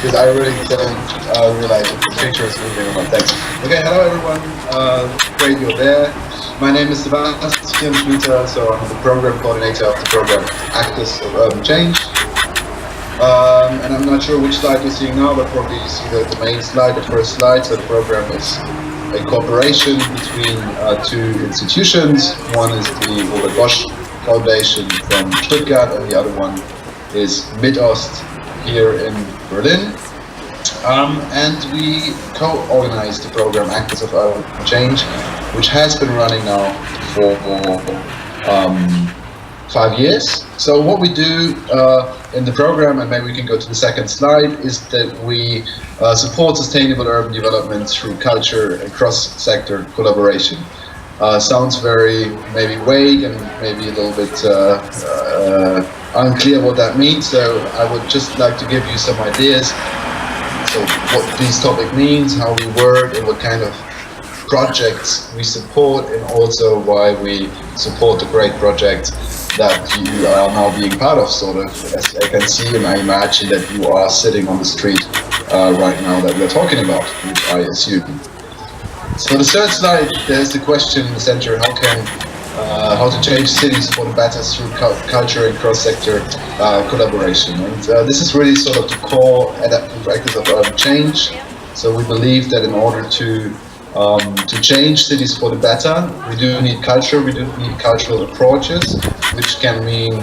because I really don't realize that the picture is moving on. Thanks. Okay, hello everyone. Great you're there. My name is Sebastian Schlüter, so I'm the program coordinator of the program Actors of Urban Change. And I'm not sure which slide you're seeing now, but probably you see the main slide, the first slide. So the program is a cooperation between two institutions. One is the Robert Bosch Foundation from Stuttgart, and the other one is MitOst here in Berlin. And we co-organized the program Actors of Urban Change, which has been running now for 5 years. So what we do in the program, and maybe we can go to the second slide, is that we support sustainable urban development through culture and cross-sector collaboration. Sounds very maybe vague and maybe a little bit unclear what that means, so I would just like to give you some ideas. So what this topic means, how we work, and what kind of projects we support, and also why we support the great projects that you are now being part of, sort of, as I can see, and I imagine that you are sitting on the street right now that we're talking about, which I assume. So the third slide, there's the question in the center, how to change cities for the better through culture and cross-sector collaboration. And this is really sort of the core adaptive practice of urban change. So we believe that in order to change cities for the better, we do need culture, we do need cultural approaches, which can mean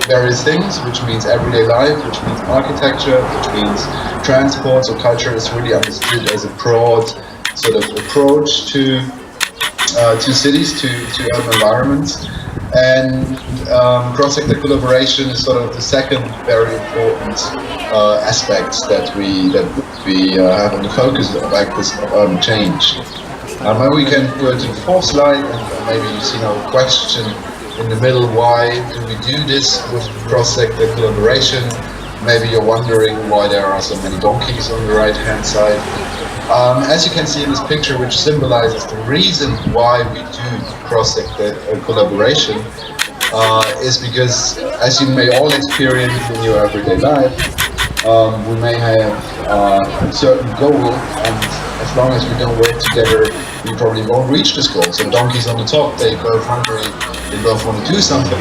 various things, which means everyday life, which means architecture, which means transport. So culture is really understood as a broad sort of approach to cities, to urban environments. And cross-sector collaboration is sort of the second very important aspect that we have on the focus of Actors of Urban Change. Maybe we can go to the fourth slide, and maybe you see now a question in the middle, why do we do this with cross-sector collaboration? Maybe you're wondering why there are so many donkeys on the right-hand side. As you can see in this picture, which symbolizes the reason why we do cross-sector collaboration, is because, as you may all experience in your everyday life, we may have a certain goal, and as long as we don't work together, we probably won't reach this goal. So the donkeys on the top, they both hungry, they both want to do something,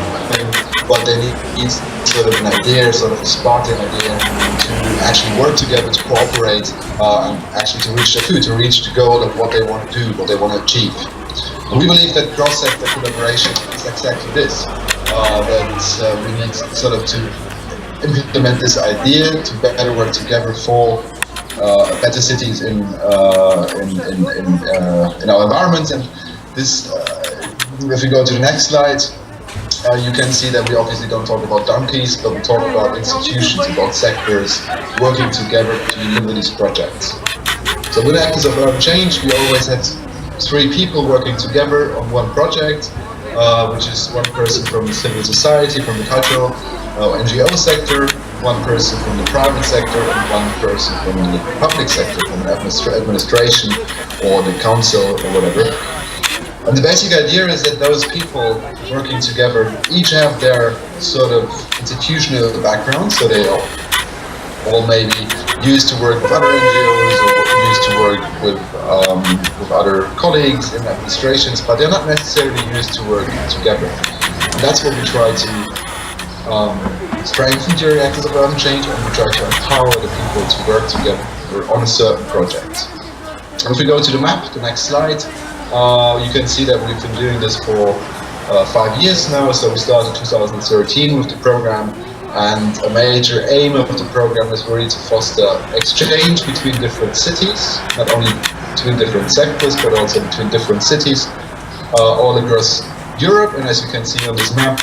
but they need sort of an idea, sort of a sparking idea, to actually work together, to cooperate, and actually to reach the food, to reach the goal of what they want to do, what they want to achieve. And we believe that cross-sector collaboration is exactly this, that we need sort of to implement this idea to better work together for better cities in our environments. And this, if we go to the next slide, you can see that we obviously don't talk about donkeys, but we talk about institutions, about sectors working together to deliver these projects. So with Actors of Urban Change, we always had 3 people working together on one project, which is one person from the civil society, from the cultural NGO sector, one person from the private sector, and one person from the public sector, from the administration or the council or whatever. And the basic idea is that those people working together each have their sort of institutional background, so they all maybe used to work with other NGOs or used to work with other colleagues in administrations, but they're not necessarily used to work together. And that's what we try to strengthen during Actors of Urban Change, and we try to empower the people to work together on a certain project. And if we go to the map, the next slide, you can see that we've been doing this for 5 years now. So we started 2013 with the program, and a major aim of the program is really to foster exchange between different cities, not only between different sectors, but also between different cities all across Europe. And as you can see on this map,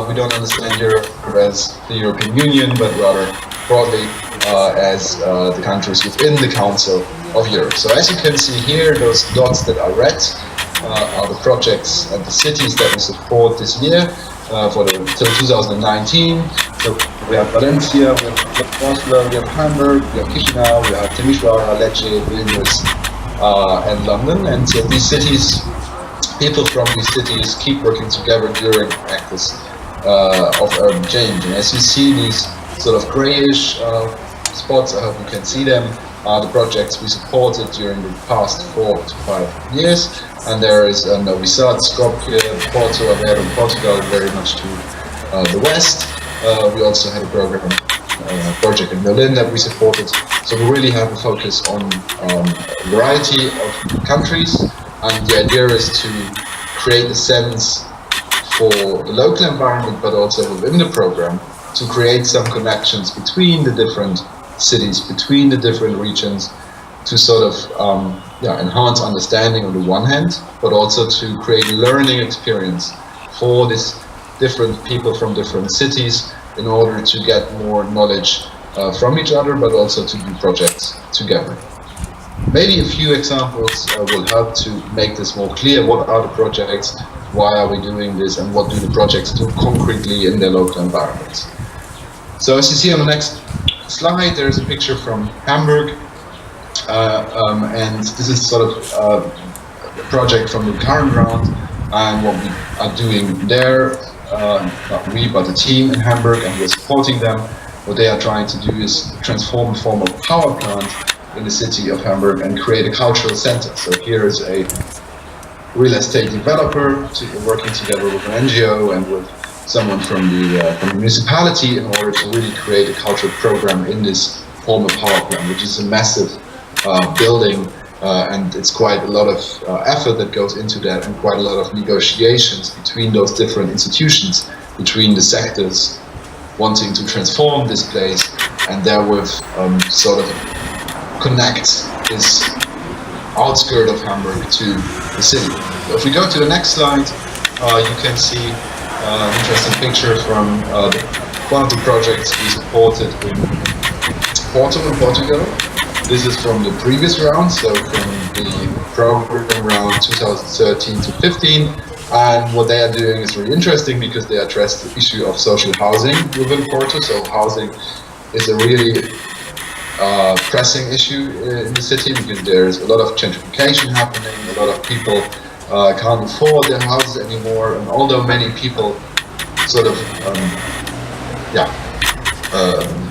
we don't understand Europe as the European Union, but rather broadly as the countries within the Council of Europe. So as you can see here, those dots that are red are the projects and the cities that we support this year till 2019. So we have Valencia, we have Oslo, we have Hamburg, we have Chișinău, we have Timișoara, Lecce, Vilnius, and London. And so these cities, people from these cities keep working together during Actors of Urban Change. And as you see, these sort of grayish spots, I hope you can see them, are the projects we supported during the past 4 to 5 years. And there is Novi Sad, Skopje, Porto, Aveiro, Portugal, very much to the west. We also had a project in Berlin that we supported. So we really have a focus on a variety of countries, and the idea is to create a sense for the local environment, but also within the program, to create some connections between the different cities, between the different regions, to sort of enhance understanding on the one hand, but also to create a learning experience for these different people from different cities in order to get more knowledge from each other, but also to do projects together. Maybe a few examples will help to make this more clear. What are the projects? Why are we doing this? And what do the projects do concretely in their local environments? So as you see on the next slide, there's a picture from Hamburg. And this is sort of a project from the current round, and what we are doing there, not we, but the team in Hamburg, and we're supporting them. What they are trying to do is transform a form of power plant in the city of Hamburg and create a cultural center. So here is a real estate developer working together with an NGO and with someone from the municipality in order to really create a cultural program in this former power plant, which is a massive building, and it's quite a lot of effort that goes into that, and quite a lot of negotiations between those different institutions, between the sectors wanting to transform this place and therewith sort of connect this outskirt of Hamburg to the city. So if we go to the next slide, you can see an interesting picture from one of the projects we supported in Porto in Portugal. This is from the previous round, so from the program round 2013 to 15. And what they are doing is really interesting because they address the issue of social housing within Porto. So housing is a really pressing issue in the city because there's a lot of gentrification happening, a lot of people can't afford their houses anymore, and although many people sort of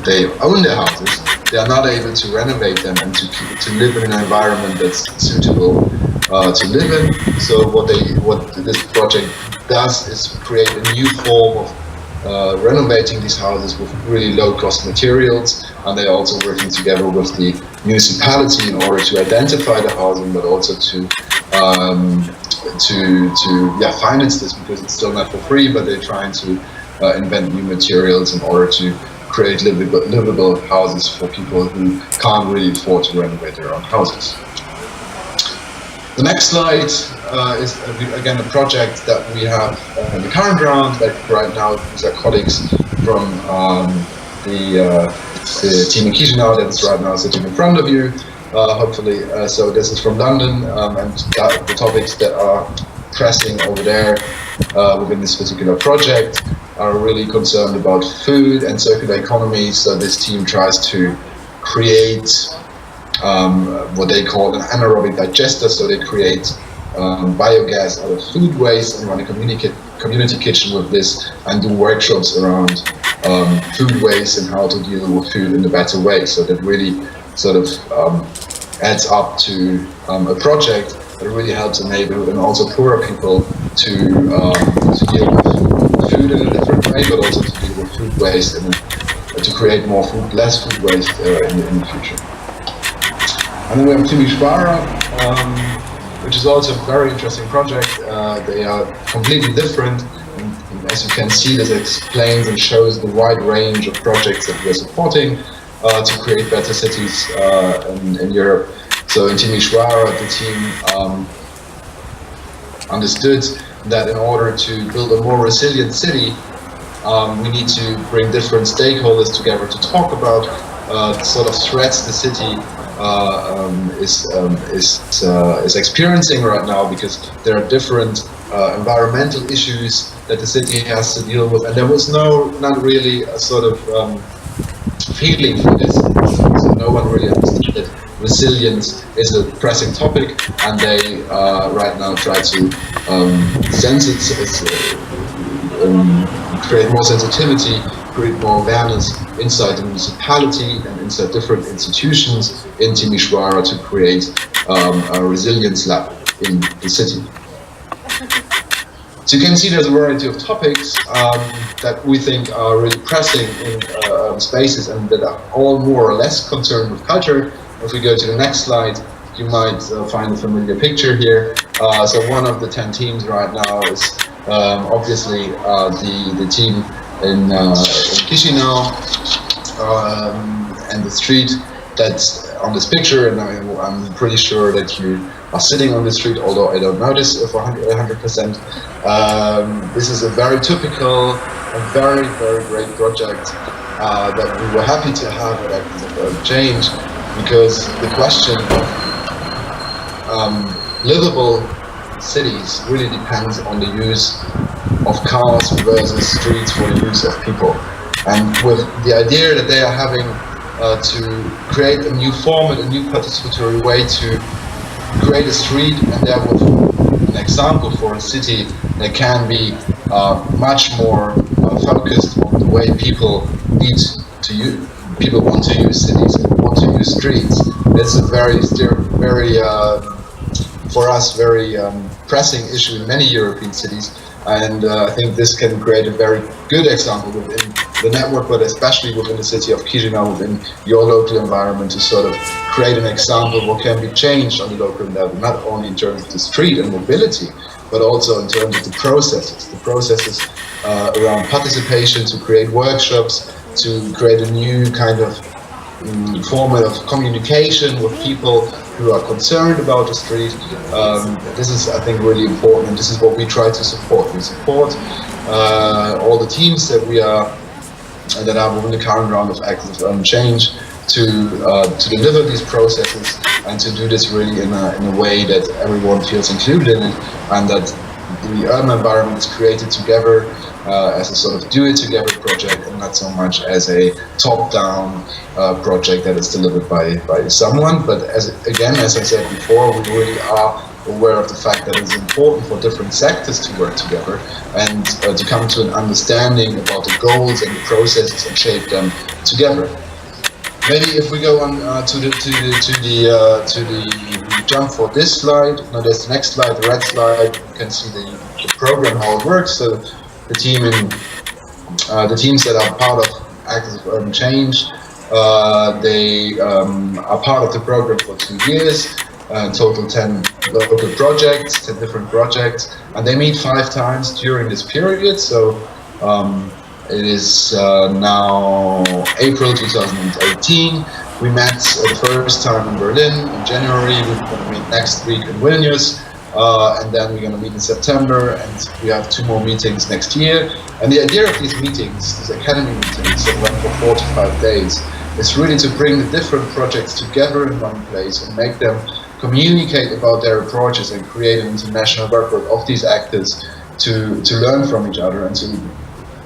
they own their houses, they are not able to renovate them and to live in an environment that's suitable to live in. So what this project does is create a new form of renovating these houses with really low-cost materials, and they are also working together with the municipality in order to identify the housing, but also to finance this, because it's still not for free, but they're trying to invent new materials in order to create livable houses for people who can't really afford to renovate their own houses. The next slide is again a project that we have in the current round. Like right now, these are colleagues from the team in Chișinău that is right now sitting in front of you. Hopefully, so this is from London, and the topics that are pressing over there within this particular project are really concerned about food and circular economy. So this team tries to create what they call an anaerobic digester. So they create biogas out of food waste and run a community kitchen with this, and do workshops around food waste and how to deal with food in a better way. So that really sort of adds up to a project that really helps the neighborhood and also poorer people to deal with food in a different way, but also to deal with food waste and to create less food waste in the future. And then we have Timișoara, which is also a very interesting project. They are completely different, and as you can see, this explains and shows the wide range of projects that we're supporting to create better cities in Europe. So in Timișoara, the team understood that in order to build a more resilient city, we need to bring different stakeholders together to talk about the sort of threats the city is experiencing right now, because there are different environmental issues that the city has to deal with, and there was not really a sort of feeling for this. So no one really understood that resilience is a pressing topic, and they right now try to create more sensitivity, create more awareness inside the municipality and inside different institutions in Timișoara to create a resilience lab in the city. So you can see there's a variety of topics that we think are really pressing in spaces and that are all more or less concerned with culture. If we go to the next slide, you might find a familiar picture here. So one of the 10 teams right now is obviously the team in Chișinău and the street that's on this picture, and I'm pretty sure that you are sitting on the street, although I don't notice for 100%. This is a very typical and very, very great project that we were happy to have at Actors of Change, because the question of livable cities really depends on the use of cars versus streets for the use of people. And with the idea that they are having to create a new format, a new participatory way to create a street, and therefore an example for a city that can be much more focused on the way people need to use, people want to use cities and want to use streets. It's a very for us very pressing issue in many European cities, and I think this can create a very good example within the network, but especially within the city of Chișinău, within your local environment, to sort of create an example of what can be changed on the local level, not only in terms of the street and mobility, but also in terms of the processes around participation, to create workshops, to create a new kind of format of communication with people who are concerned about the street. This is, I think, really important, and this is what we try to support. We support all the teams that that are within the current round of Actors of Change to deliver these processes and to do this really in a way that everyone feels included in it, and that the urban environment is created together as a sort of do-it-together project, and not so much as a top-down project that is delivered by someone. But as I said before, we really are aware of the fact that it's important for different sectors to work together and to come to an understanding about the goals and the processes and shape them together. Maybe if we go on to the jump for this slide. No, there's the next slide, the red slide. You can see the program, how it works. So the teams that are part of Actors of Urban Change, they are part of the program for 2 years. Total 10 local projects, 10 different projects, and they meet 5 times during this period. So it is now April 2018. We met the first time in Berlin in January. We're going to meet next week in Vilnius, and then we're going to meet in September, and we have 2 more meetings next year. And the idea of these meetings, these academy meetings that run for 4 to 5 days, is really to bring the different projects together in one place and make them communicate about their approaches and create an international network of these actors to learn from each other and to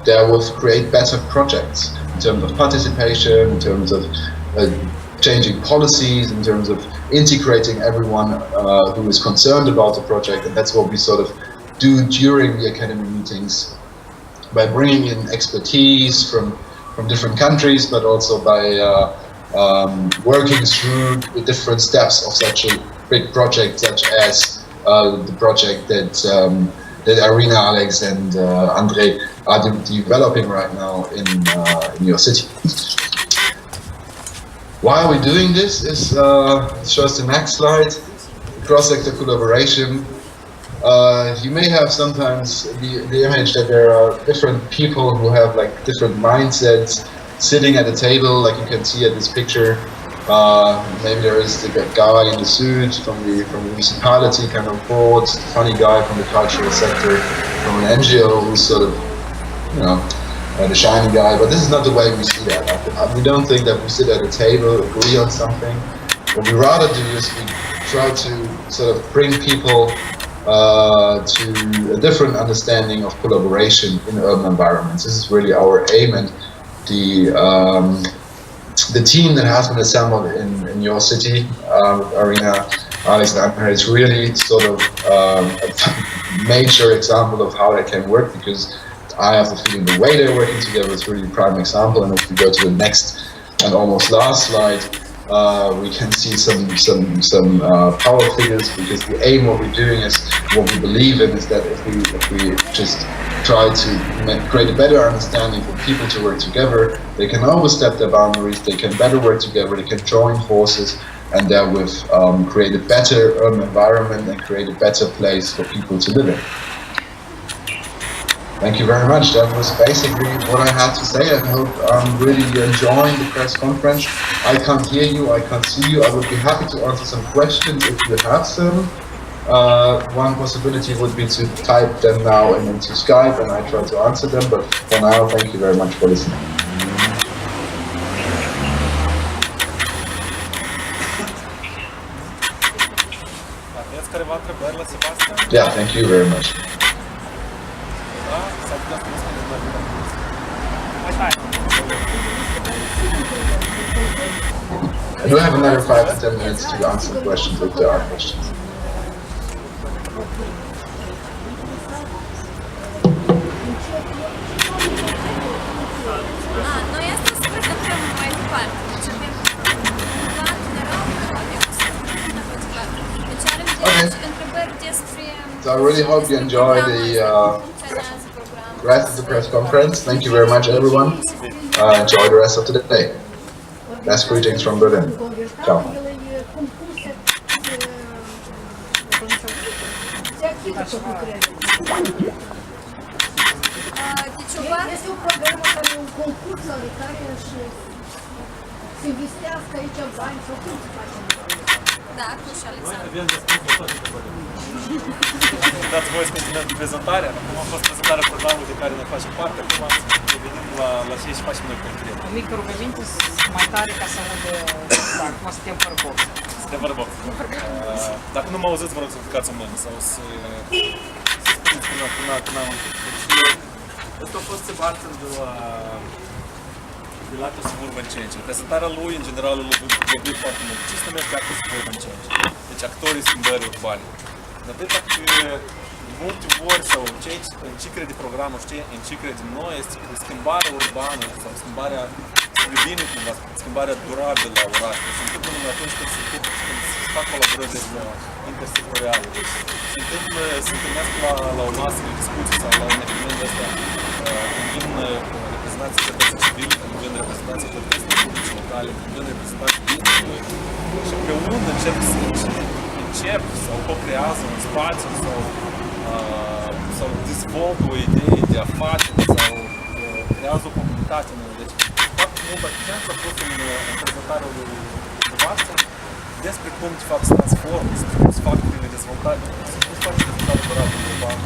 therewith create better projects in terms of participation, in terms of changing policies, in terms of integrating everyone who is concerned about the project. And that's what we sort of do during the academy meetings, by bringing in expertise from different countries, but also by working through the different steps of such a big project, such as the project that Irina, Alex, and Andre are developing right now in your city. Why are we doing this? Is shows the next slide. Cross-sector collaboration. You may have sometimes the image that there are different people who have like different mindsets sitting at a table, like you can see at this picture. Maybe there is the guy in the suit from the municipality kind of board, the funny guy from the cultural sector, from an NGO who's sort of, you know, the shiny guy. But this is not the way we see that. We don't think that we sit at a table, agree on something. What we rather do is we try to sort of bring people to a different understanding of collaboration in urban environments. This is really our aim, and the team that has been assembled in your city, Arina, Alex, and Andre, is really sort of a major example of how that can work, because I have the feeling the way they're working together is really a prime example. And if we go to the next and almost last slide, we can see some power figures, because the aim what we're doing is, what we believe in is that if we just try to create a better understanding for people to work together, they can overstep their boundaries, they can better work together, they can join forces, and therewith create a better urban environment and create a better place for people to live in. Thank you very much. That was basically what I had to say. I hope I'm really enjoying the press conference. I can't hear you, I can't see you. I would be happy to answer some questions if you have some. One possibility would be to type them now into Skype and I try to answer them, but for now, thank you very much for listening. Yeah, thank you very much. I do have another 5 to 10 minutes to answer questions if there are questions. Okay. So I really hope you enjoy the rest of the press conference. Thank you very much, everyone. Enjoy the rest of the day. Best greetings from Berlin. Ciao. Este o programă care e un concurs sau de care se investească aici bani sau cum se face? Da, cu și Alexandru. Dați voie să continuăm prezentarea. Acum a fost prezentarea programului de care ne facem parte. Acum revenim la ce facem noi concret. O mică rugăminte mai tare ca să audă, acum suntem fără box. Suntem fără box. Dacă nu mă auziți, vă rog să ridicați o mână sau să spuneți până am încheiat. Ăsta a fost Sebastian de la Actors of Urban Change. Prezentarea lui, în general, l-a vorbit foarte mult. Ce se numește Actors of Urban Change? Deci actorii schimbării urbane. De atâta că de multe ori, sau în ce crede programul, în ce credem noi, este că schimbarea urbană sau schimbarea bine cumva, schimbarea durabilă la oraș. Se întâmplă numai atunci când se fac colaborări intersectoriale. Se întâmplă, se întâlnesc la o masă de discuții sau la un eveniment ăsta, când vin reprezentanții societății civile, când vin reprezentanții autorităților publice locale, când vin reprezentanții business-ului și împreună încep sau co-creează un spațiu sau dezvoltă o idee de afaceri sau creează o comunitate. Deci, foarte mult accentul a fost în prezentarea lui Sebastian despre cum de fapt se transformă, despre cum se fac prin dezvoltare, cum se face dezvoltare durabilă urbană.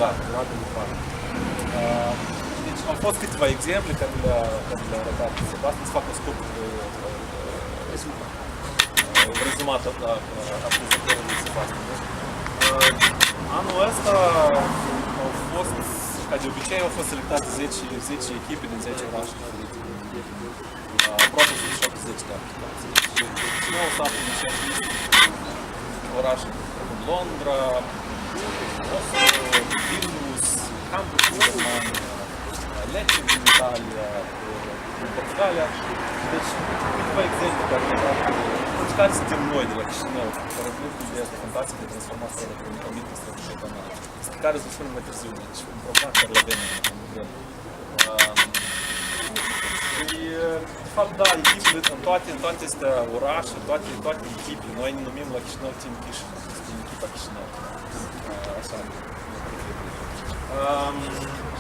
Da, durabilă urbană. Deci au fost câteva exemple care le-a arătat Sebastian, să facă o scop rezumat a prezentării lui Sebastian. Anul ăsta au fost, ca de obicei, au fost selectate 10 echipe din 10 orașe. Aproape 70 de aplicații. Chișinău s-a inițiat orașe precum Londra, Oslo, Vilnius, Hamburg în Germania, Lecce din Italia, în Portugalia. Deci, câteva exemple care le fac. Care suntem noi de la Chișinău, care avem ideea asta fantastică de transformație într-o MitOst despre care să spunem mai târziu, deci un program care l-avem în vreme. De fapt, da, echipele în toate astea orașe, toate echipele, noi ne numim la Chișinău Team Chișinău, suntem echipa Chișinău, așa ne preferim.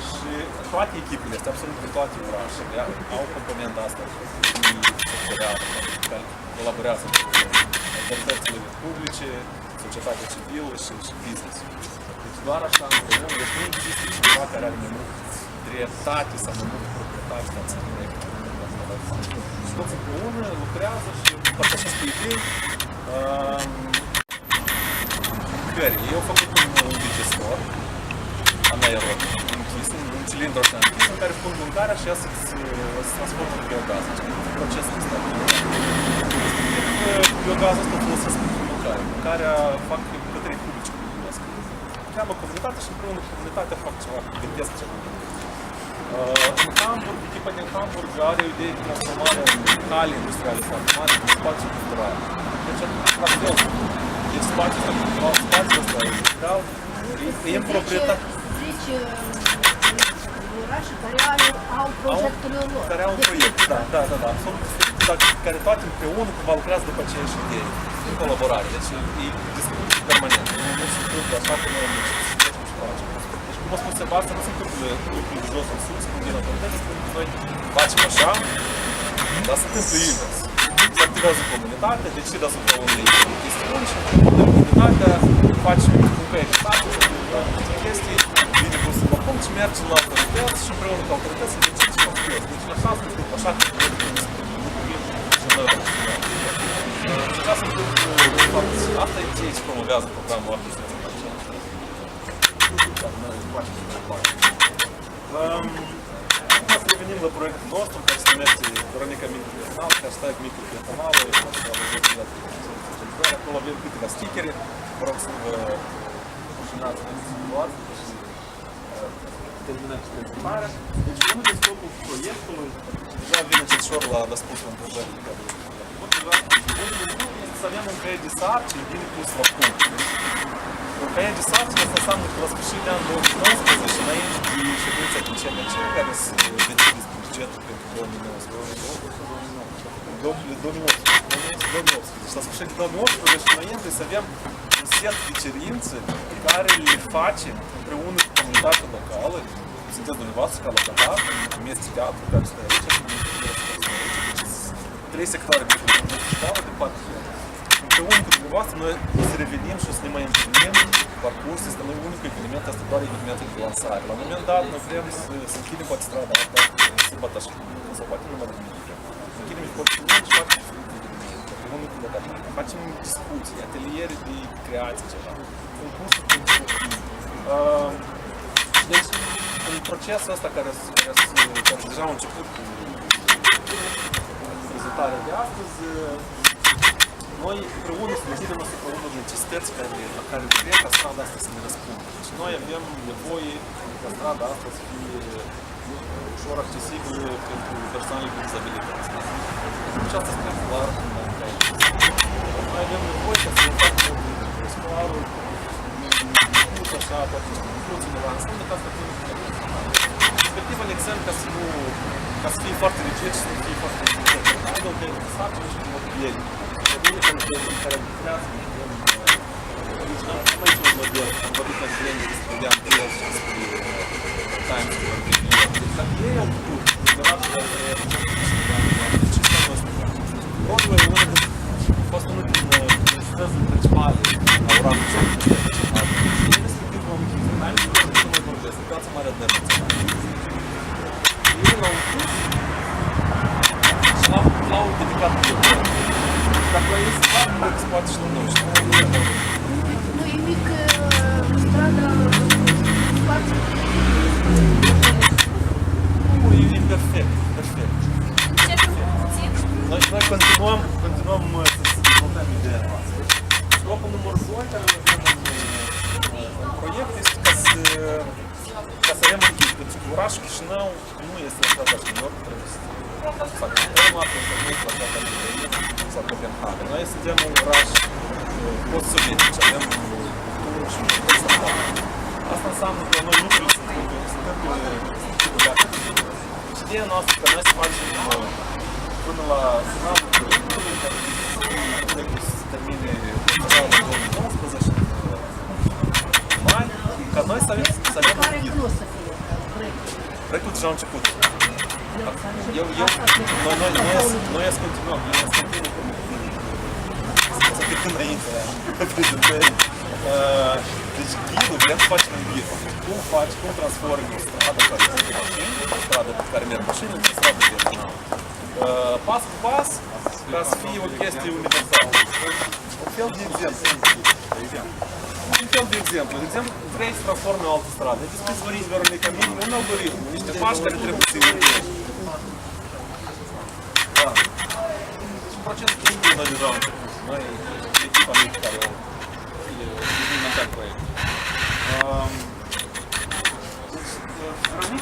Și toate echipele astea, absolut pe toate orașele, au componenta asta sectorială, care colaborează cu autoritățile publice, societatea civilă și business. Deci doar așa împreună, deci nu există cineva care are mai mult dreptate sau mai mult proprietate față de proiect. Și toți împreună lucrează și împărtășesc cu idei care ei au făcut un digestor anaerob, închis, un cilindru așa închis, în care pun mâncarea și ea se transformă în biogaz. Deci procesul ăsta. Biogazul ăsta folosesc pentru mâncare. Mâncarea fac către publice, cum numesc. cheamă comunitate și împreună cu comunitatea fac ceva, gândesc ceva. În Hamburg, echipa din Hamburg are o idee de transformare în hale industriale foarte mari, în spațiu cultural. Deci, la fel, e spațiul ăsta cultural, spațiul ăsta industrial, e în proprietate. Deci, orașe care au proiectele lor. Care au un proiect, da, absolut. Care toate împreună cumva lucrează după aceeași idee, în colaborare. Deci e discuție permanent. Nu se întâmplă așa că noi nu și facem. Deci, cum a spus Sebastian, nu se întâmplă lucruri de jos în sus, cum din autorități, pentru că noi facem așa, dar se întâmplă invers. Se activează comunitatea, decide asupra unei chestiuni și împreună comunitatea face un căie de stat, niște chestii, vine pus la punct și merge la autorități și împreună cu autorități se decide ce construiesc. Deci așa se întâmplă, așa se întâmplă. Asta e ceea ce promovează programul Arhitectură MIEZ. Acum să revenim la proiectul nostru, care se numește Veronica Micropersonal, hashtag Micropersonal, acolo avem câteva stickere, vă rog să vă ușinați în situație și terminați prezentarea. Deci, unul de scopul proiectului, deja vine încetșor la răspunsul la întrebările care să avem un caiet de sarcini bine pus la punct. Un caiet de sarcini asta înseamnă că la sfârșit de anul 2019 și înainte de ședința din CMC, care se decide bugetul pentru 2018. Și la sfârșit de 2018 și înainte să avem un set de cerințe pe care le facem împreună cu comunitatea locală. Sunteți dumneavoastră ca locatar, numiți teatru care stă aici, trei sectoare de școală de 4 ani. Împreună cu dumneavoastră, noi să revenim și o să ne mai întâlnim parcurs. Este noi unicul eveniment, asta doar evenimentul de lansare. La un moment dat, noi vrem să închidem poate strada asta, sâmbătă și sau poate nu mai vrem. Închidem și poate și facem împreună cu locatori. Facem discuții, ateliere de creație, ceva. Concursuri pentru copii. Deci, în procesul ăsta care deja a început cu prezentarea de astăzi, noi împreună să decidem asupra unor necesități la care vrem ca strada asta să ne răspundă. Deci noi avem nevoie ca strada asta să fie ușor accesibilă pentru persoanele cu dizabilități. Și asta spune clar în aici. Noi avem nevoie ca să ne facem scoarul, pus așa, poate construcții undeva în stână, ca să fie respectiv anexăm ca să fie foarte rigid și să nu fie foarte rigid. Hai de un sarcini și de mobilieri. Mobilieri care lucrează original. Nu mai un model, am vorbit la clienți despre Direcției și despre Times. Dar ei au putut, undeva pe care ce s-a fost. Rodul e unul a fost unul din necesitățile principale a orașului național. Și respectiv vom Times și nu mai vorbesc, e piața mare de națională. Ei l-au pus și l-au dedicat de el. Dacă la ei se fac, se poate și nu știu. Nu e mic strada spațiu. Nu, e perfect. Ce puțin? Noi continuăm să dezvoltăm ideea noastră. Scopul numărul 2 care îl avem în proiect este ca să avem un ghid, pentru că orașul Chișinău nu este la strada Chișinău, trebuie să acționăm asta, să nu este la strada Chișinău sau Copenhaga. Noi suntem un oraș post-sovietic, avem cultură și cultură. Asta înseamnă că noi lucrurile se întâmplă leacă. Și ideea noastră că noi să facem până la finalul proiectului, care se termine în 2019, mai, ca noi să avem Care ghid. nu o să fie proiectul? Proiectul deja a început. Noi să continuăm. Să pic înainte prezentări. Deci ghidul vrem să facem în ghid. Cum transformi o stradă care merg mașini, o stradă pe care merg mașini, într-o stradă personală. Pas cu pas, ca să fie o chestie universală. Un fel de exemplu. Un fel de exemplu. De exemplu, vrei să transformi o altă stradă. Deschizi Florin Veronica Minim, un algoritm, niște pași care trebuie să-i urmezi. Da. Și în procesul timpului noi deja am început. Noi, echipa mică care e implementat proiectul.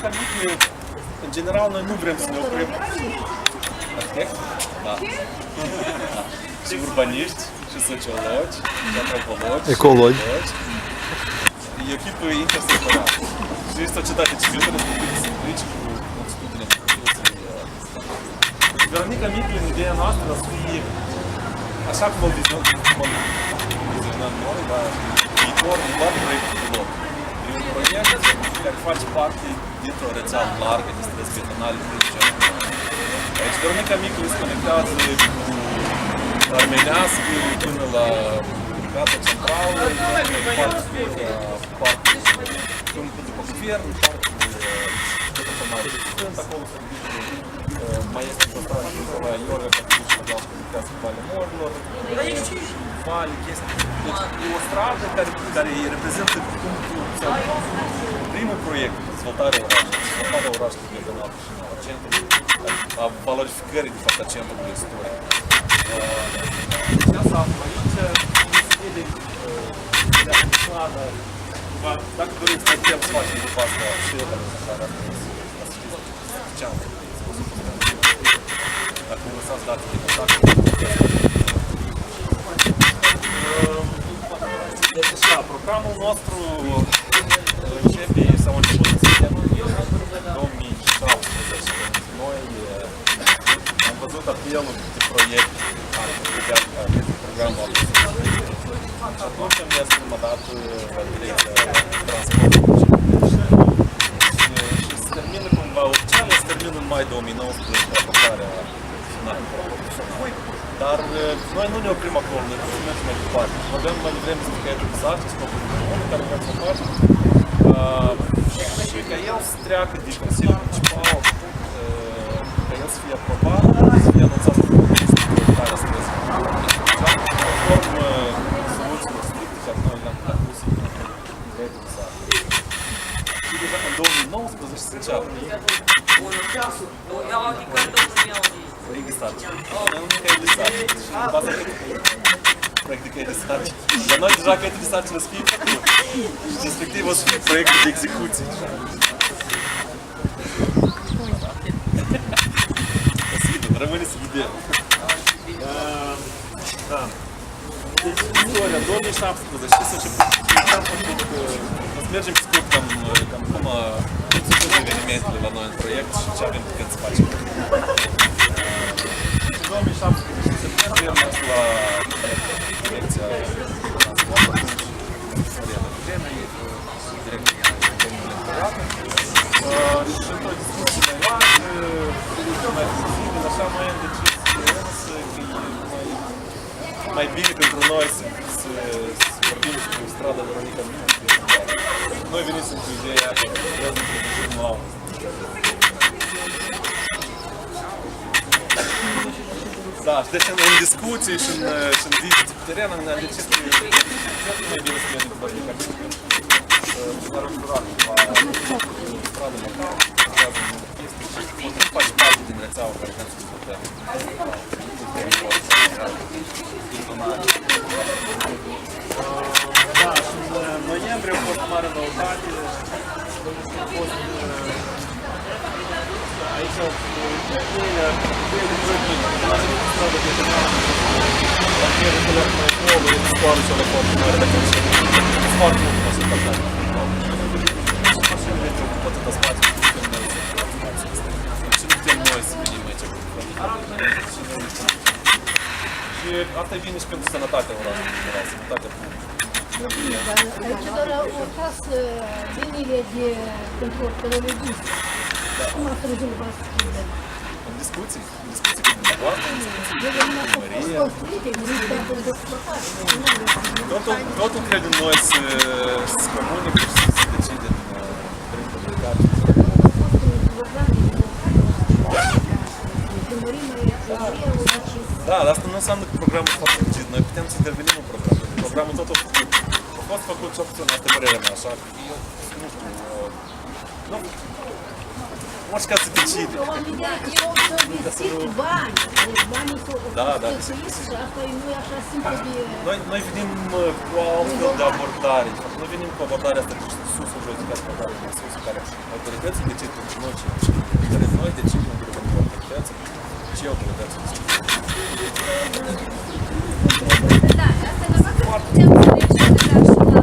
Veronica Micu, în general, noi nu vrem să ne oprim. Arhitect? Da. Și urbaniști, și sociologi, și antropologi, ecologi. E o echipă intersectorială. Și este o societate civilă respectiv să implice cu studiile Veronica Micu, în ideea noastră, să fie așa cum o vizionăm noi, dar viitor, nu doar proiectul pilot. E un proiect care face parte dintr-o rețea largă de străzi pietonale prin centru. Deci Veronica Micu se conectează cu Armenească până la Gata Centrală, partea câmpul după guvern, partea de mare de stânt, acolo mai este păstrată Nicolae Iorga, care duce la Gata, lucrează cu Valea Morilor, Vale, chestii. Deci e o stradă care reprezintă punctul sau primul proiect de dezvoltare orașului regional Chișinău, a centrului, a valorificării, de fapt, a centrului istoric. Ea s-a aflat aici, de aplicană, dacă doriți, mai putem să facem după asta și eu, care ar trebui să știți ce am făcut. Dacă nu lăsați date de contact, deci așa, programul nostru începe sau început în septembrie 2017. Noi am văzut apelul de proiect de programul și atunci am mers prima dată la Direcția Transportului și se termină cumva oficial, se termină în mai 2019 raportarea finală. Dar noi nu ne oprim acolo, noi vrem să mergem mai departe. Avem mai devreme să fie de sarcini, scopuri comune care vrem să facem și ca el să treacă de Consiliul Municipal, ca el să fie aprobat, să fie anunțat în prioritarea străzii. Conform soluțiilor stricte care noi le-am pus în proiectul de sarcini. Și deja în 2019 se înceapă. Proiect de sarcini. Nu e căi de sarcini. Și în baza proiect de căi de sarcini. Dar noi deja căi de sarcini o să fie făcut. Și respectiv o să fie proiectul de execuție. Posibil, rămâne să vedem. Da. Deci, istoria, 2017, ce să început? O să mergem pe scurt cam cum sunt evenimentele la noi în proiect și ce avem de când să facem. În 2017 septembrie am mers la Direcția Transportului, Direcția comunicaţie și într-o discuție mai largă, mai sensibil, așa noi am decis că e mai bine pentru noi să vorbim cu strada Veronica Micu. Noi venisem cu ideea că trebuie să privim la da, și deci în discuții și în vizite pe teren am decis că cel mai bine să mergem cu Veronica Micu. Ne-a răcurat la stradă locală, lucrează în multe chestii și oricum face parte din rețeaua care vrem să dezvoltăm. Da, și în noiembrie a fost mare noutate. A fost aici ideea de proiect. Am venit cu stradă de generale. La care de la mai nouă, e scoară și la foarte mare de atunci. E foarte mult o să facă. Și mașinile de ocupă atâta spațiu. Și nu putem noi să venim aici cu și asta e bine și pentru sănătatea orașului, sănătatea publică. Aici doar urcați liniile pentru ortologist. Cum ați rezolvat schimbe? În discuții cu dumneavoastră, în discuții cu primărie. Totul cred în noi să comunică și să decidem prin comunicație. Da, dar asta nu înseamnă că programul e foarte rigid. Noi putem să intervenim în program. Programul tot a fost făcut și opțiune, asta e părerea mea, așa că eu nu știu, nu, orice ca să decide. Eu am ideea că s-au investit bani, deci banii s-au cheltuit și asta nu e așa simplu de... Noi venim cu altfel de abordare, noi venim cu abordarea asta de sus în jos, de programul mai sus, în care autoritățile decid pentru noi care noi decidem în grupul de autorități ce autorități decid. Da, asta e normal că putem să reacționăm deja și la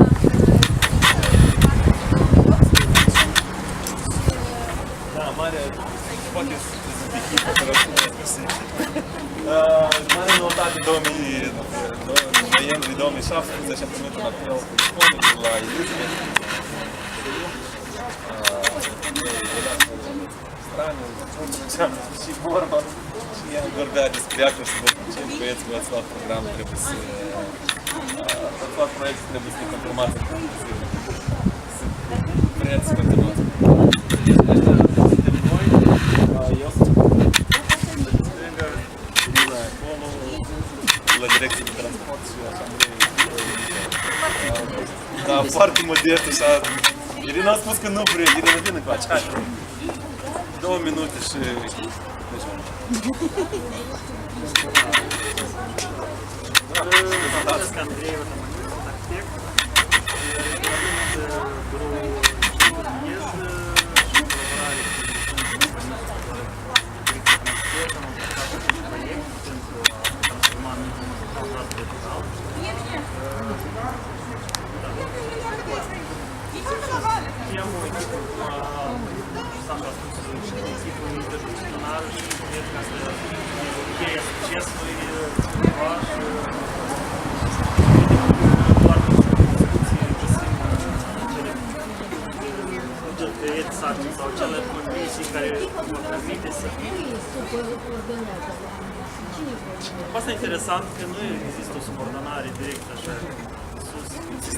Da, mare, poate să echipă care mare noutate 2000, noiembrie 2017 am primit un apel telefonic la Elizabeth. Straniu, și vorba și ea vorbea despre ea, că să văd ce băieți v-ați luat programul, trebuie să v-ați luat proiectul, trebuie să ne confirmați să vreți să continuați. Suntem noi, eu sunt stângă, Lila acolo, la Direcție de Transport și așa da, foarte modest, așa. Irina a spus că nu vrea, Irina vine cu aceea. 2 minute și... Mulțumesc, Andrei, arhitect. Biroul MIEZ și colaborare cu Direcției am încercat acest proiect pentru a transforma MitOst în regional. Temul echipul s-am spus și echipul interdisciplinar și cred că asta e cheia succesului cumva și doar cu discuții găsim cele proiecte sau cele condiții care vă permite să... Asta e interesant că nu există o subordonare directă așa sus,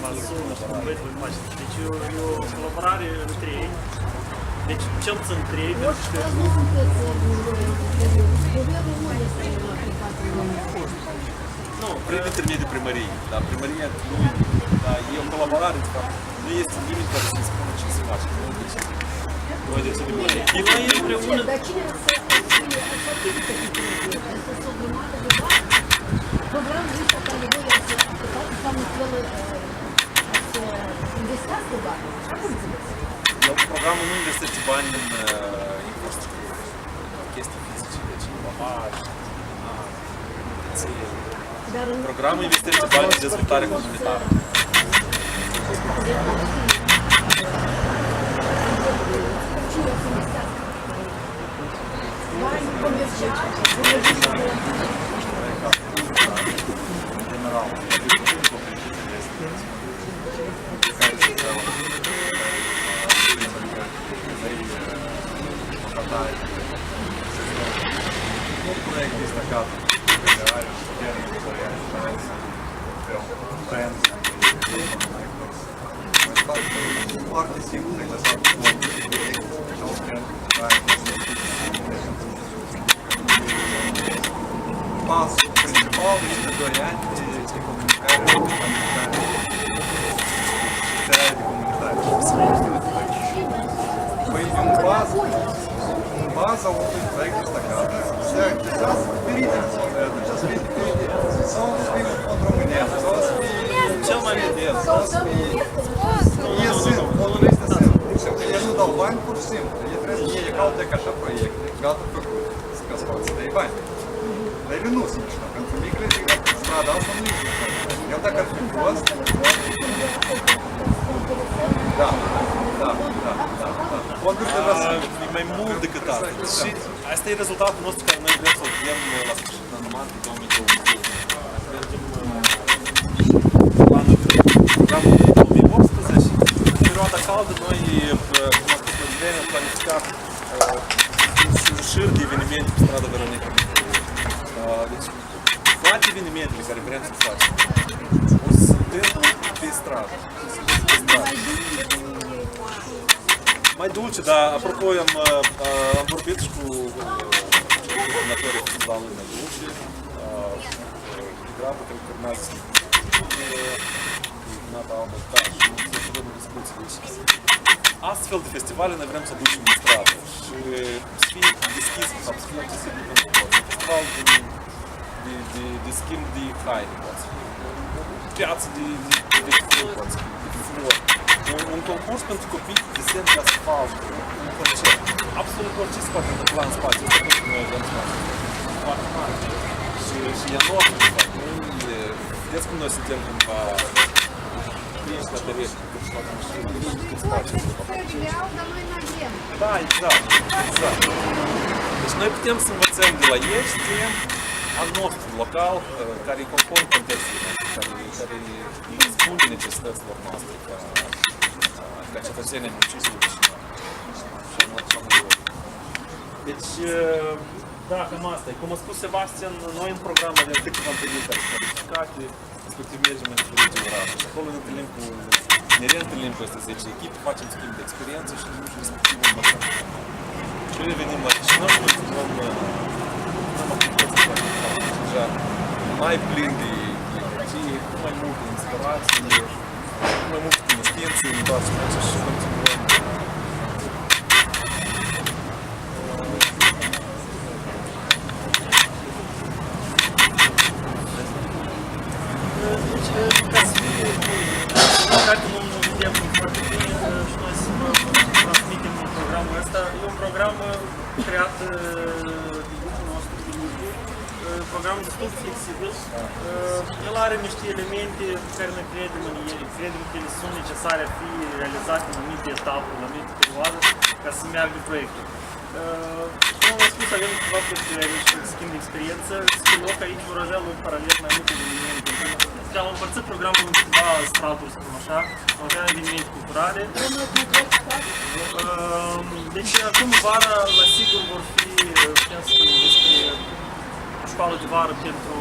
la zonă și cum veți voi face. Deci e o colaborare între ei. Deci cel puțin între ei, pentru că... Nu, prin intermediul primăriei. Dar primăria nu e o colaborare, de fapt. Nu este nimeni care să-i spună ce se face. Noi decidem echipă. Noi împreună... Dar cine să programul ăsta care voi ați aplicat înseamnă că să investească bani. Cum înțeles? Programul nu investește bani în infrastructură, în chestii fizice, deci în lavaj, programul investește bani în dezvoltare comunitară. Bani comerciali. General. Un proiect destacat care are putere foarte simplu de lăsat pasul principal este 2 ani de comunicare și starea de comunicare. Păi în baza unui proiect destacat se accesează diferite sau să fie contromânesc, sau să fie Cel mai modest. sau să fie e simplu, modul este simplu. Eu nu dau bani pur și simplu. Ei trebuie să iei caute ca așa proiecte, gata făcut, ca să poți să dai bani. Dar ele nu sunt mișto, pentru mine cred că strada asta nu e mișto. Eu dacă ar fi fost, da. E mai mult decât asta. Și asta e rezultatul nostru care noi vrem să-l vedem la sfârșit în martie 2020. Mergem anul programul 2018 și în perioada caldă noi, cum am spus mai devreme, am planificat un șir de evenimente pe strada Veronica. Deci, toate evenimentele care vrem să facem o să se întâmplă pe stradă. Mai dulce, dar apropo am vorbit și cu coordonatorii festivalului Mai Dulce, Grabă, care urmează să Nata Albă, da, și să vedem discuții. Deci, astfel de festivale noi vrem să ducem în stradă și să fie deschis, sau să fie accesibil pentru toți. Festival de schimb de haine, poate să fie. Piață de vestituri, poate să fie, de flori. un concurs pentru copii cu desen de asfalt, un concert. Absolut orice se poate întâmpla în spațiu, asta tot noi avem spațiu. Foarte mare. Și e nostru, de fapt. Vedeți cum noi suntem cumva prinși la pereți, cât se facem și cât spațiu. Dar noi nu avem. Da, exact. Deci noi putem să învățăm de la ei și de al nostru local, care e conform contextului nostru, care răspunde necesităților noastre ca cetățeni ai municipiului și deci, da, cam asta e. Cum a spus Sebastian, noi în program avem câteva întâlniri care sunt planificate, respectiv mergem în diferite orașe. Și acolo ne reîntâlnim cu aceste 10 echipe, facem schimb de experiență și respectiv învățăm. Și revenim la Chișinău și noi continuăm activitățile care sunt deja mai plin de energie, cu mai multă inspirație, cu mai multă cunoștință, întoarcem aici și continuăm. Ca să fie, dacă nu vedem foarte bine și noi să transmitem programul ăsta, e un program creat de grupul nostru de lucru, programul destul de flexibil. El are niște elemente pe care noi credem în ele, credem că ele sunt necesare a fi realizate în anumite etape, în anumite perioade, ca să meargă proiectul. Cum am spus, avem câteva proiecte și schimb de experiență, și loc aici vor avea loc paralel mai multe evenimente. Am împărțit programul în câteva straturi, spun așa, vom avea evenimente culturale. Deci acum vara, la sigur, vor fi, putem să spunem, despre școală de vară pentru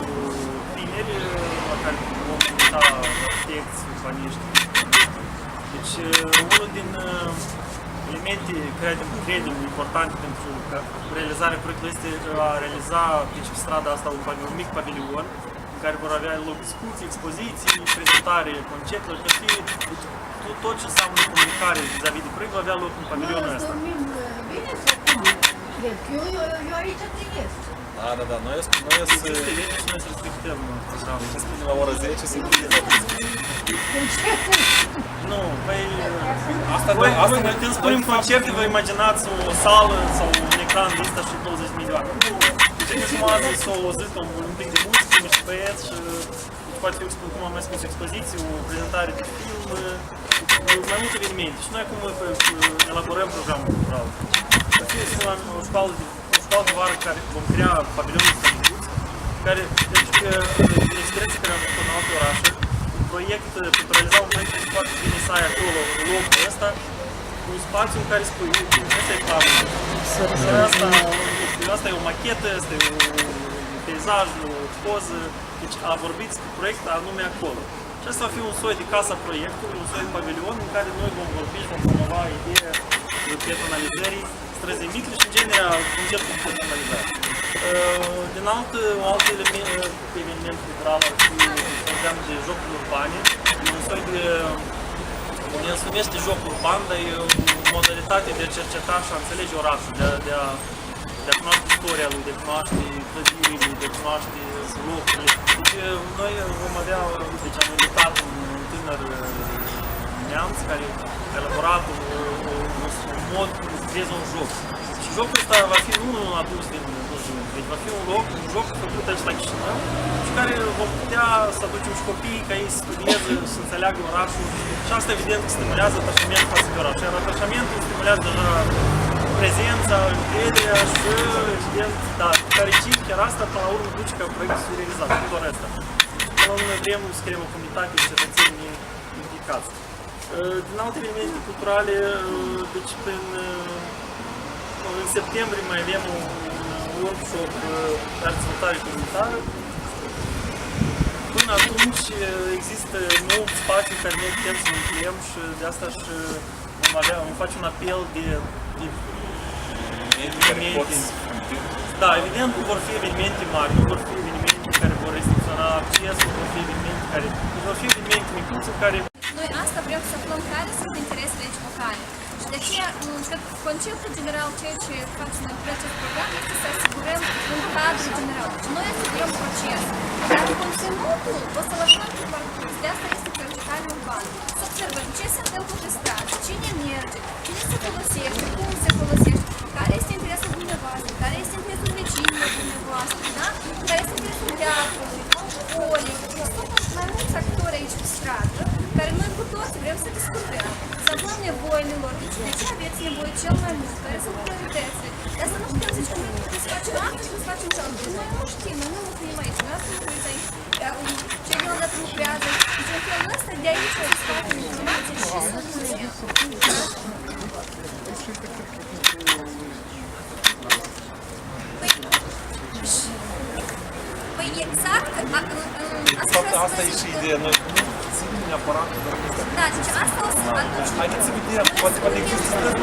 tineri, la care vom invita arhitecți, urbaniști. Deci unul din elemente, credem, importante pentru realizarea proiectului este a realiza pe strada asta un mic pavilion în care vor avea loc discuții, expoziții, prezentare conceptelor, că fi tot ce înseamnă comunicare vis-a-vis de proiect va avea loc în pavilionul ăsta. Noi dormim bine sau cum? Cred că eu aici trăiesc. Da, noi să respectăm programul. se spune la ora 10, se vine la 10. Nu, păi... Noi când spunem concepte, vă imaginați o sală sau un ecran de ăsta și 20 milioane. Deci urmează să o auzit un pic de muzică, niște băieți și poate fi, cum am mai spus, expoziție, o prezentare de film, mai multe evenimente. Și noi acum elaborăm programul cultural. Va fi o școală de vară care vom crea pavilionul de micuți, care, deci că experiența care am făcut în alte orașe, un proiect, pentru a realiza un proiect este foarte bine să ai acolo locul ăsta, un spațiu în care spui, ăsta e clavul. Asta e o machetă, asta e un peisaj, o poză, deci a vorbit despre proiect anume acolo. Și asta va fi un soi de casa proiectului, un soi de pavilion în care noi vom vorbi și vom promova ideea personalizării străzii mici și în genere conceptul de personalizare. Din alt eveniment cultural ar fi programul de jocuri urbane, un soi de el se numește joc urban, dar e o modalitate de a cerceta și a înțelege orașul, de a cunoaște istoria lui, de a cunoaște clădirile, de a cunoaște locurile. Deci noi vom avea, deci am invitat un tânăr neamț care a elaborat un mod cum creezi un joc. Și jocul ăsta va fi nu unul adus din lume, deci va fi un joc făcut aici la Chișinău și care vom putea să aducem și copiii ca ei să studieze, să înțeleagă orașul și asta evident stimulează atașamentul față de oraș. Iar atașamentul stimulează deja prezența, încrederea și evident, da, care chiar asta până la urmă duce ca proiectul să fie realizat, nu doar asta. Până la urmă vrem să creăm o comunitate de cetățeni implicați. Din alte elemente culturale, deci în septembrie mai avem un workshop de dezvoltare comunitară. Până atunci există mult spațiu în care noi putem să ne încheiem și de asta și vom face un apel de evenimente. Da, evident nu vor fi evenimente mari, nu vor fi evenimente care vor restricționa accesul, vor fi evenimente care... vor fi evenimente micuțe care... Noi asta vrem să aflăm care sunt interesele aici locale. Și de aceea, cred că conceptul general, ceea ce facem în acest program, este să asigurăm un cadru general. Deci noi asigurăm procesul. Dar conținutul o să lăsăm pe parcurs. De asta este proiectarea urbană. Să observăm ce se întâmplă pe se folosește, cum se folosește, care este interesul dumneavoastră, care este interesul vecinilor dumneavoastră, da? Care este interesul teatrului, școlii. Sunt mai mulți actori aici pe stradă, care noi cu toți vrem să descoperim, să aflăm nevoile lor. De ce aveți nevoie cel mai mult? Care sunt prioritățile? De asta nu putem zice că noi trebuie să facem asta și să facem cealaltă. Noi nu știm, noi nu lucrăm aici, noi nu lucrăm aici. Cei din odată lucrează. Deci în felul ăsta de aici să facem informații și să lucrăm. Păi exact, Asta e și ideea, noi nu ținem neapărat de asta. Da, deci asta o să atunci... Haideți să vedem, poate există noi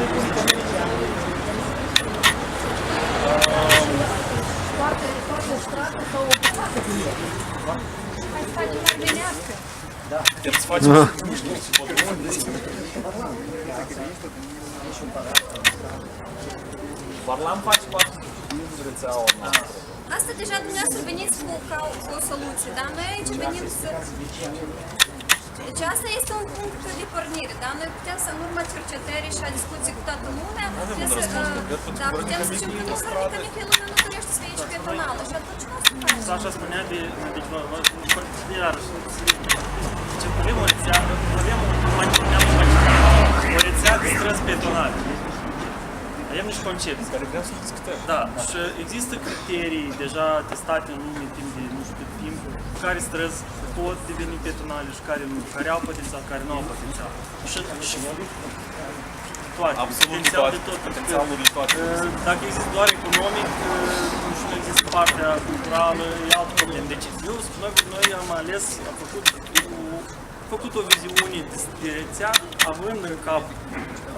Toată strada sau o bucată din el. Hai să facem ardenească. Putem să facem și nu știu, Varlam face parte din rețeaua noastră. Asta deja dumneavoastră veniți cu o soluție, dar noi aici venim să... Deci asta este un punct de pornire, da? Noi putem să, în urma cercetării și a discuții cu toată lumea, putem să zicem că nu că nici lumea nu dorește să fie aici petonală și atunci nu o să facem. Sasha spunea iarăși, ce avem o rețea, o rețea de străzi petonale. Avem niște concepții. Care vrem să discutăm. Da, și există criterii deja testate în lume timp de nu știu cât timp, care străzi pot deveni petonale și care nu, care au potențial, care nu au potențial. Și toate, absolut potențialul de tot. Dacă există doar economic și nu există partea culturală, e alt problem. Deci noi am ales, am făcut o viziune de rețea, având în cap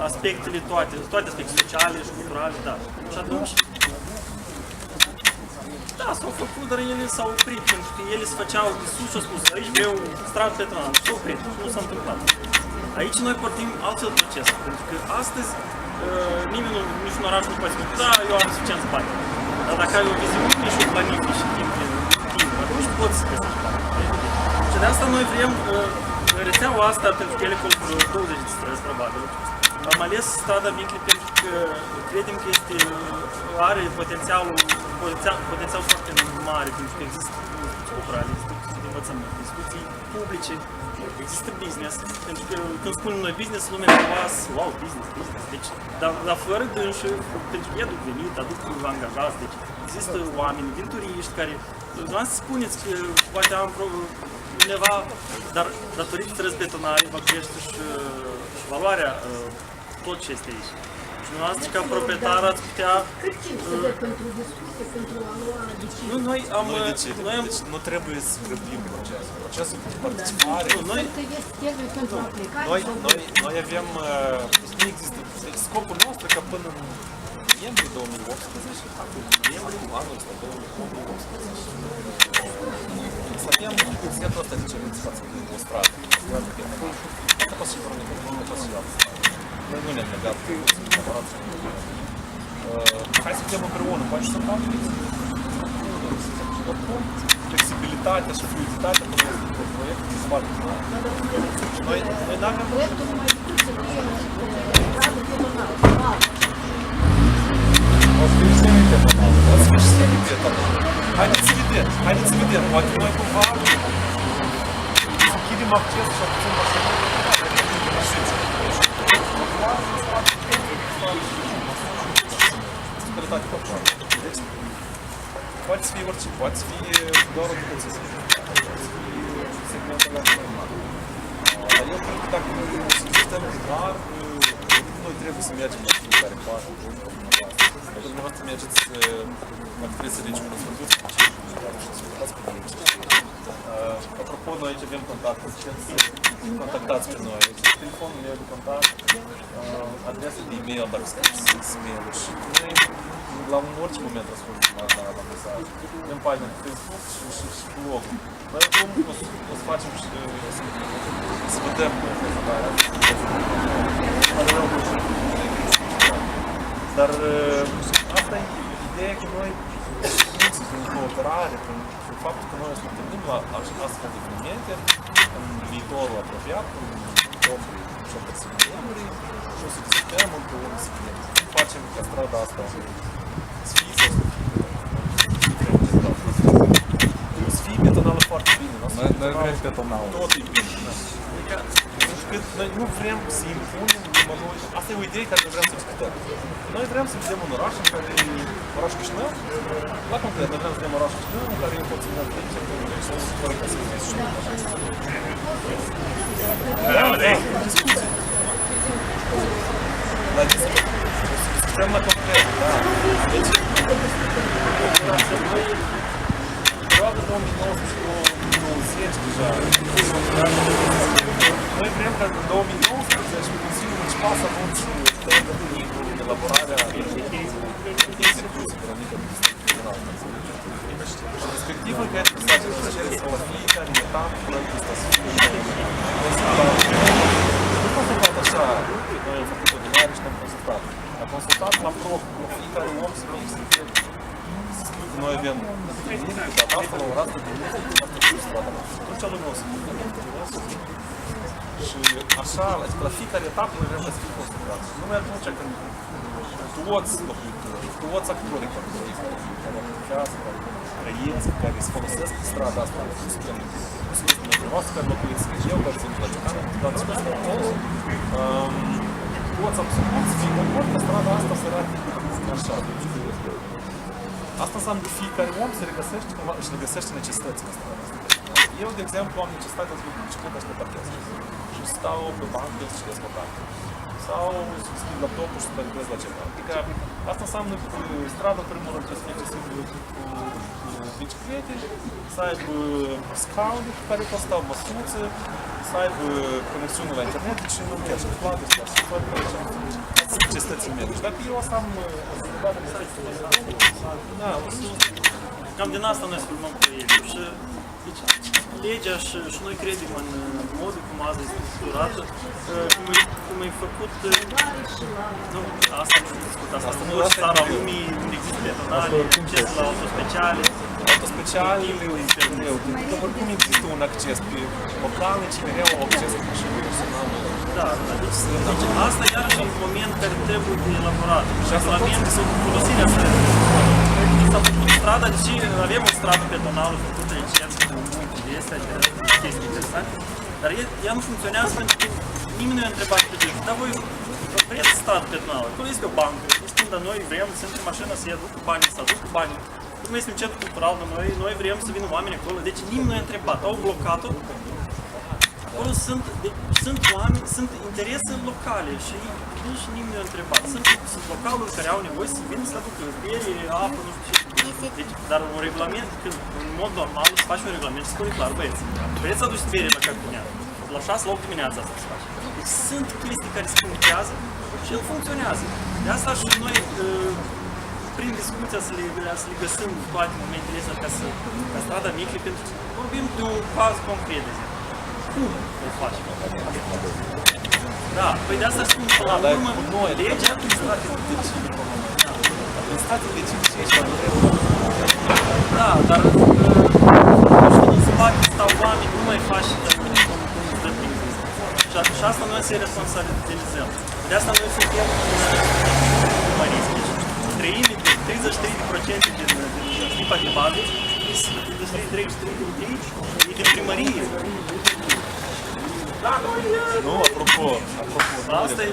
aspectele toate aspectele sociale și culturale, da. Și atunci, da, s-au făcut, dar ele s-au oprit, pentru că ele se făceau de sus și au spus, aici vreau stradă petonală, s-au oprit, nu s-a întâmplat. Aici noi portim altfel procesul, pentru că astăzi nimeni nici în oraș nu poate spune, da, eu am suficient bani. Dar dacă ai o viziune și o planifici și timp, atunci poți să găsești bani. Și de asta noi vrem rețeaua asta, pentru că ele costă 20 de străzi, probabil. Am ales strada Vicli pentru că credem că are potențial foarte mare, pentru că există instituții culturale, instituții de învățământ, instituții publice, există business, pentru că când spunem noi business, lumea se wow, business. Deci, dar fără dânșă, pentru că ei aduc venit, aduc angajați, deci există oameni din turiști care, dumneavoastră spuneți că poate am undeva, dar datorită străzi petonale va crește și valoarea tot ce este aici. Și dumneavoastră, ca proprietar, ați putea... Cât timp se dă pentru discuție, pentru a lua decizii? Nu, noi am... Deci nu trebuie să grăbim procesul. Procesul de participare... Noi este termen pentru aplicare? Noi avem... Nu există... Deci scopul nostru ca până în noiembrie 2018, acum anul ăsta 2018, să avem setul ăsta de cerințe față de o stradă. Asta poate și vorba, nu poate și altă. Noi nu ne-am legat cu neapărat și hai să vedem împreună, poate să fac oricum, flexibilitatea și fluiditatea pentru proiect este foarte mare. Noi n-avem... Proiectul numai decât să fie stradă petonală. O să fie semi-petonală. O să fie semi-petonală. Haideți să vedem. Poate noi cumva să închidem accesul și puțin mașină. Deci, poate să fie orice, poate să fie doar o bucăță. Poate să fie segmentul ăla normal. Dar eu cred că dacă sistem clar, noi trebuie să mergem la fiecare parte, dacă dumneavoastră mergeți, dacă trebuie să mergem în sfârșit, apropo, noi aici avem contact, puteți să contactați pe noi. Telefonul meu de contact, adresa de e-mail, dacă scrieți e-mail-ul și noi la orice moment răspundem la mesaj. Avem pagina pe Facebook și blogul. Noi acum o să facem și să vedem prezentarea. Dar asta e ideea că noi prin cooperare, prin faptul că noi o să întâlnim la astfel de evenimente în viitorul apropiat, în proprii și o persoană membrii și o să discutăm împreună să vedem cum facem ca strada asta să fie sau să fie betonală foarte bine. Noi vrem betonală. Tot e bine. Noi nu vrem să impunem nimănui. Asta e o idee care noi vrem să discutăm. Noi vrem să vedem un oraș în care oraș Chișinău, la concret, noi vrem să vedem oraș Chișinău în care e puțină atenție și fără ca să vezi și noi. Discuții. La discuții. Discutăm la concret, da. Deci, noi, perioada 2019-2020 deja, noi vrem ca în 2019 Consiliul Municipal să anunțe elaborarea intresectorială. Respectivă că este să ajunge la fiecare etapă proiectul ăsta să fie nu consultat așa, noi am făcut o lunare și ne-am consultat. Am consultat la fiecare om să fie să spui că noi avem întâlniri, că asta la ora asta asta cu strada. Atunci lumea o să fie. Și așa, la fiecare etapă noi vrem să fim consultați. Numai atunci când toți locuitorii, toți actorii care lucrează, care trăiesc, care se folosesc strada asta, nu suntem dumneavoastră care locuiți, că eu, care sunt la Ciucană, dați cu asta toți absolut să fie de acord că strada asta să arate așa. Asta înseamnă că fiecare om se regăsește și regăsește necesitățile strada asta. Eu, de exemplu, am necesitatea să duc bicicleta și să parchez. Și stau pe bancă și citesc o carte. Sau să deschid laptopul și să lucrez la ceva. Adică asta înseamnă că strada, în primul rând, trebuie să fie accesibilă cu biciclete, să aibă scaune pe care pot stau măsuțe, să aibă conexiune la internet și nu chiar și plată și asupra care sunt necesitățile mele. Și dacă eu o să am da, cam din asta noi filmăm cu ei. Și deci, legea și noi credem în modul cum azi este structurată, cum e făcut, nu, asta nu știu discut, asta nu e țara lumii, unde există betonare, acces la autospeciale. Autospecialele e greu, că oricum există un acces pe locale, ce mereu au acces cu mașinile personale. Da, deci asta iarăși e un moment care trebuie de elaborat. Și regulament de folosirea străzii. S-a făcut strada, deși avem o stradă betonală făcută aici, cu multe de astea, chestii interesante, dar ea nu funcționează pentru că nimeni nu i-a întrebat pe deci, dar voi vreți stradă betonală, acolo este o bancă, îi spun, dar noi vrem să intre mașina să-i aducă banii, să aducă banii. Cum este un centru cultural, noi vrem să vină oameni acolo, deci nimeni nu i-a întrebat, au blocat-o. Acolo sunt oameni, sunt interese locale și nici nimeni nu a întrebat. Sunt localuri care au nevoie să vină să aducă bere, apă, nu știu ce. Deci, dar un regulament, când în mod normal să faci un regulament și spune clar, băieți, vreți să aduci bere la Capinean, la 6 la 8 dimineața asta se face. Deci sunt chestii care se punctează și el funcționează. De asta și noi, prin discuția să le găsim toate momentele astea ca strada mică, pentru că vorbim de un caz concret de zi. Cum îl faci? Da, păi de asta spun, până la urmă, legea administrativă de decizii. Administrativă de decizii și la dreptul. Da, dar și în spate stau oameni, nu mai faci cum îți dă prin zi. Și asta noi să-i responsabilizăm. De asta noi suntem măriți. Deci 33% din echipa de bază, industrie 33% e din primărie. Da, noi... Nu, apropo, asta e...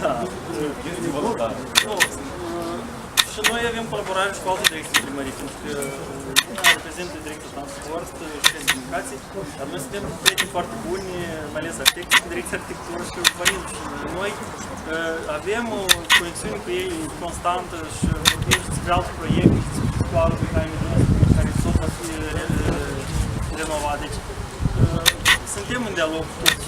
Da. Este voluntar. Nu. Și noi avem colaborare și cu alte direcții de primărie, pentru că reprezintă direcția transport și comunicații, dar noi suntem prieteni foarte buni, mai ales arhitecți, direcția arhitectură și urbanism. Și noi avem o conexiune cu ei constantă și vorbim despre alte proiecte, despre școală pe care tot va fi renovat. Deci, suntem în dialog cu toți.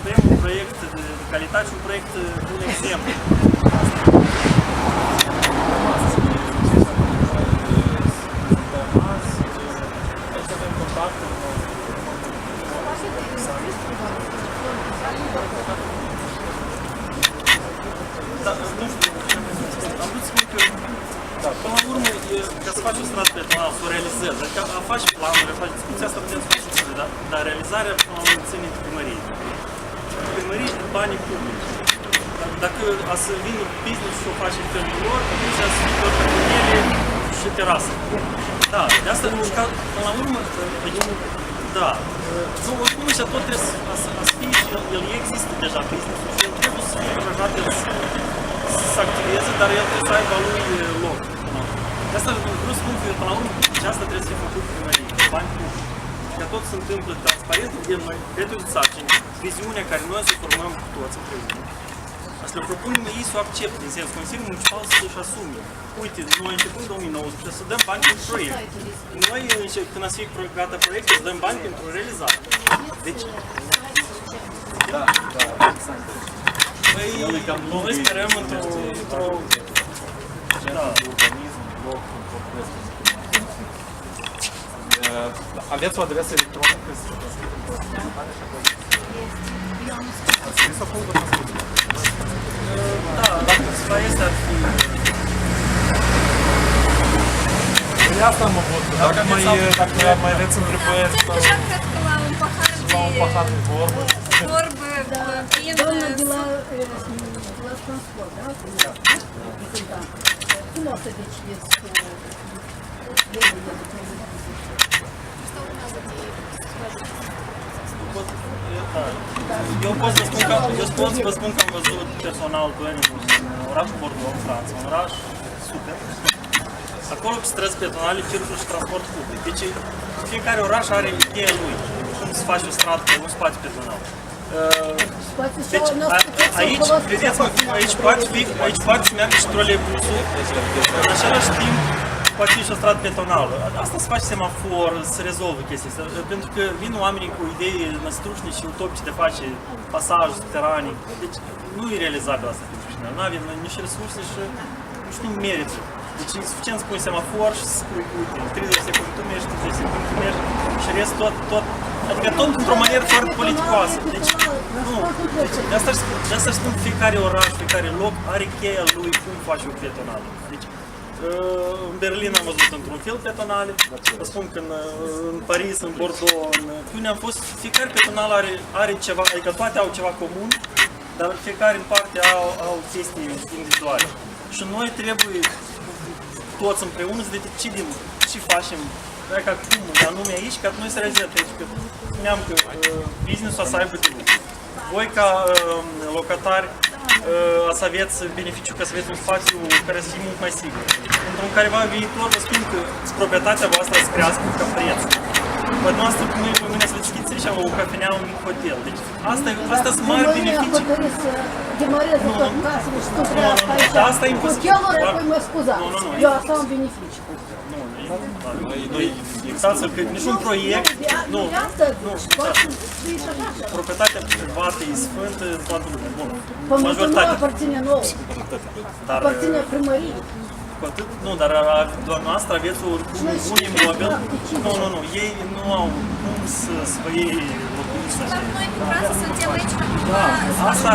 Avem un proiect de calitate și un proiect de un exemplu. Aici avem contacte. Da, nu știu, am vrut să spun că, da, până la urmă, ca să faci o stradă betonală, să o realizezi, adică a faci planuri, a faci discuția asta, putem să faci lucruri, dar realizarea, până la urmă, ține de primărie. banii publici. Dacă a să vină business și o face în felul lor, atunci a să fie doar căpănele și terasă. Da, de asta, până la urmă, da, nu, oricum ăștia tot trebuie să fie și el există deja business-ul și el trebuie să fie încurajat să activeze, dar el trebuie să aibă al lui loc. De asta vreau să spun că până la urmă și asta trebuie să fie făcut primării, bani publici. Că tot se întâmplă transparent, vedem noi proiectul de sarcini, viziunea care noi să formăm cu toți împreună. Asta le propunem ei să o accepte, în sens, Consiliul Municipal să-și asume. Uite, noi începând 2019 să dăm bani pentru proiect. Noi, când a să fie gata proiectul, să dăm bani pentru realizare. Deci, Da. noi sperăm într-o... Centrul de Urbanism, bloc, aveți o adresă electronică să transmitem pe comunicare și apoi? Ați scris acolo, dar n-ați scris? Da, dacă ceva este, ar fi... De asta am avut, dacă mai aveți întrebări sau Deja cred că la un pahar de vorbă. fiind... Doamna de la transport, da? Cum o să decideți cu regulile de transport? Eu pot să vă spun că am văzut personal planning în orașul Bordeaux, în Franța, un oraș super. Acolo pe străzi peatonale, circul și transport public. Deci fiecare oraș are ideea lui. Cum să faci o stradă pe un spațiu peatonal. Deci aici, vedeți-mă, aici poate să meargă și troleibusul, în același timp poate fi și o stradă peatonală. Asta se face semafor, se rezolvă chestia asta, pentru că vin oamenii cu idei năstrușne și utopice de face pasaj subterane. Deci nu e realizabil asta pentru Chișinău. Nu avem nici resurse și nu merită. Deci e suficient să pui semafor și să spui, uite, 30 secunde tu mergi, 30 secunde tu mergi și rest tot, adică tot într-o manieră foarte politicoasă. Deci, nu, deci de asta spun că fiecare oraș, fiecare loc are cheia lui cum face o peatonală. Deci, în Berlin am văzut într-un fel peatonale, vă spun că în Paris, în Bordeaux, în unde am fost, fiecare peatonal are ceva, adică toate au ceva comun, dar fiecare în parte au chestii individuale. Și noi trebuie toți împreună să decidem ce facem, dacă acum, anume aici, ca noi să realizăm, pentru că spuneam că business-ul să aibă de lucru. Voi ca locatari să aveți beneficiu, că să aveți un spațiu care să fie mult mai sigur. Într-un careva viitor vă spun că proprietatea voastră să crească ca preț. Poate noastră cum e pe mine să deschideți aici o cafenea, un mic hotel. Deci asta sunt mari beneficii. Să demarez tot casele și tot asta aici. Dar asta e imposibil. Chelor, apoi mă scuzați. Eu asta am beneficii. Noi uitați-vă că niciun proiect, nu, proprietatea privată e sfântă în toată lumea. Bun, Pământul nu aparține nouă, aparține primăriei. Nu, dar noastră aveți un imobil. Nu, ei nu au cum să vă iei locuința. Dar noi cu Franța suntem aici Asta,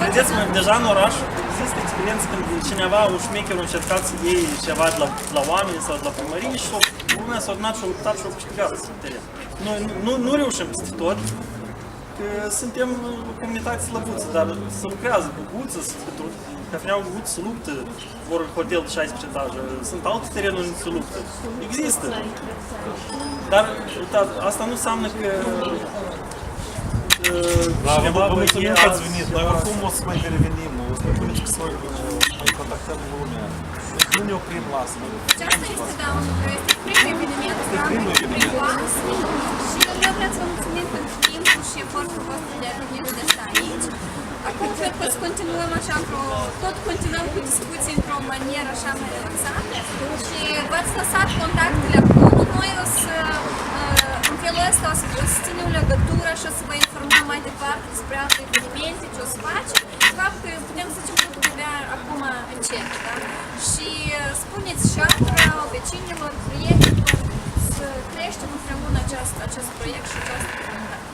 vedeți-mă, deja în oraș există experiență când cineva, un șmecher, a încercat să iei ceva de la oameni sau de la primărie și lumea s-a adunat și a luptat și a câștigat teren. Noi nu reușim peste tot, că suntem o comunitate slăbuță, dar se lucrează cu guță, cafeneaua cu guță se luptă, vor hotel de 16 etaje, sunt alte terenuri unde se luptă. Există. Dar asta nu înseamnă că vă mulțumim că ați venit. Noi oricum o să mai revenim, o să mai punem să mai contactăm lumea. Nu ne oprim la asta. Deci asta este, da, este primul eveniment, prin clas și eu vreau să vă mulțumim pentru timpul și efortul vostru de a veni de asta aici. Acum cred că continuăm așa, tot continuăm cu discuții într-o manieră așa mai relaxată și v-ați lăsat contactele acolo. Noi o să, în felul ăsta, o să ținem legătură și o să vă informăm mai departe despre alte evenimente, ce o să facem. De fapt, putem să zicem că putem avea acum încet, da? Și spuneți și altora, vecinilor, prietenilor, să creștem împreună acest proiect și această comunitate.